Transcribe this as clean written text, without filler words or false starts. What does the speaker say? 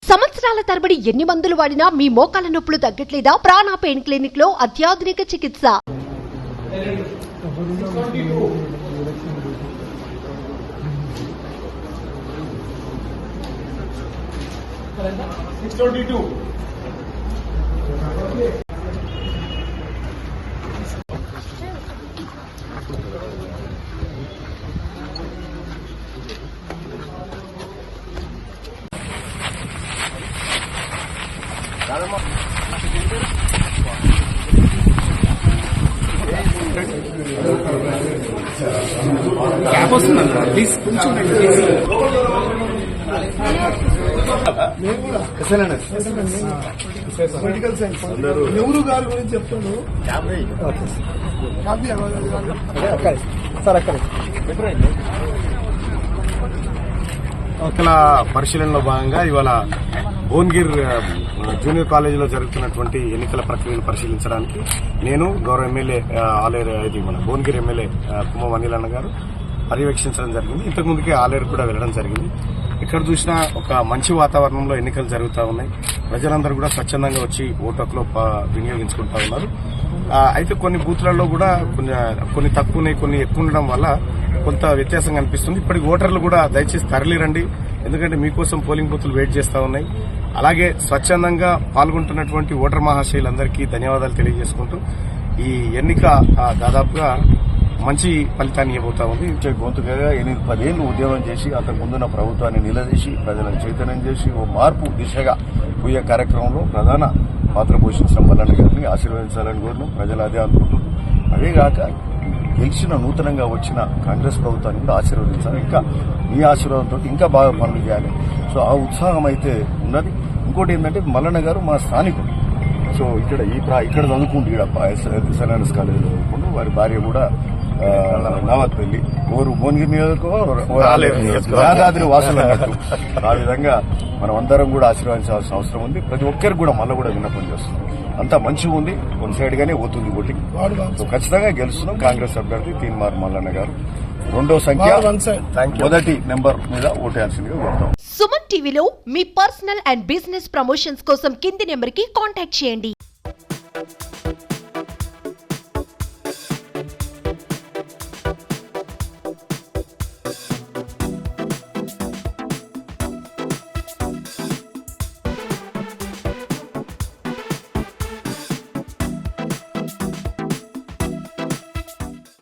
సంవత్సరాల తరబడి ఎన్ని మందులు వాడినా మీ మోకాల నొప్పులు తగ్గట్లేదా? ప్రాణ పెయిన్ క్లినిక్ లో అత్యాధునిక చికిత్స. క్యాప్ వస్తుందండి ప్లీజ్ కొంచెం మెడికల్ సైన్స్ ఎవరు గారి గురించి చెప్తాడు సార్ అక్కడ ఎన్నికల పరిశీలనలో భాగంగా ఇవాళ భువనగిర్ జూనియర్ కాలేజీలో జరుగుతున్నటువంటి ఎన్నికల ప్రక్రియను పరిశీలించడానికి నేను గౌరవ ఎమ్మెల్యే ఆలేరు మన భువనగిరి ఎమ్మెల్యే కుమ్మం అనిల్ అన్న గారు పర్యవేక్షించడం జరిగింది. ఇంతకు ముందుకే ఆలేరు కూడా వెళ్లడం జరిగింది. ఇక్కడ చూసినా ఒక మంచి వాతావరణంలో ఎన్నికలు జరుగుతూ ఉన్నాయి. ప్రజలందరూ కూడా స్వచ్ఛందంగా వచ్చి ఓటు హక్కులో వినియోగించుకుంటా ఉన్నారు. అయితే కొన్ని బూత్లలో కూడా కొన్ని తక్కువ కొన్ని ఎక్కువ ఉండడం వల్ల కొంత వ్యత్యాసం కనిపిస్తుంది. ఇప్పటికి ఓటర్లు కూడా దయచేసి తరలిరండి, ఎందుకంటే మీకోసం పోలింగ్ బూత్లు వెయిట్ చేస్తా ఉన్నాయి. అలాగే స్వచ్ఛందంగా పాల్గొంటున్నటువంటి ఓటర్ మహాశయులందరికీ ధన్యవాదాలు తెలియజేసుకుంటూ ఈ ఎన్నిక దాదాపుగా మంచి ఫలితాన్ని ఇవ్వబోతా ఉంది. గొంతుగా 10 ఏళ్లు ఉద్యమం చేసి అంతకు ముందున్న ప్రభుత్వాన్ని నిలదీసి ప్రజలను చైతన్యం చేసి ఓ మార్పు దిశగా పోయే కార్యక్రమంలో ప్రధాన పాత్ర పోషించిన మల్లన్న గారిని ఆశీర్వదించాలని కోరినాం. ప్రజలు అదే అనుకుంటున్నారు. అదేగాక గెలిచిన నూతనంగా వచ్చిన కాంగ్రెస్ ప్రభుత్వాన్ని కూడా ఆశీర్వదించాలి. ఇంకా మీ ఆశీర్వాదంతో ఇంకా బాగా పనులు చేయాలి. సో ఆ ఉత్సాహం అయితే ఉన్నది. ఇంకోటి ఏంటంటే మల్లన్న గారు మా స్థానికుడు. సో ఇక్కడ చదువుకుంటూ ఎస్ఎన్ఎస్ కాలేజీలో చదువుకుంటూ వారి భార్య కూడా నావత్పల్లి ఓరు భువనగిరి నియోజకవర్గం యాదాద్రి వాసులు అన్నట్టు. ఆ విధంగా మనం అందరం కూడా ఆశీర్వదించాల్సిన అవసరం ఉంది. ప్రతి ఒక్కరికి కూడా మళ్ళీ కూడా విన్నపం చేస్తున్నాం. అంతా మంచిగా ఉంది. వన్ సైడ్ గానే పోతుంది ఓటింగ్. సో ఖచ్చితంగా గెలుస్తున్నాం. కాంగ్రెస్ అభ్యర్థి తీన్మార్ మల్లన్న గారు రెండో సంఖ్య మొదటి నెంబర్ మీద ఓటేయాల్సిందిగా కోరుతాం. సుమన్ టీవీలో మీ పర్సనల్ అండ్ బిజినెస్ ప్రమోషన్స్ కోసం కింది నెంబర్ కి కాంటాక్ట్ చేయండి.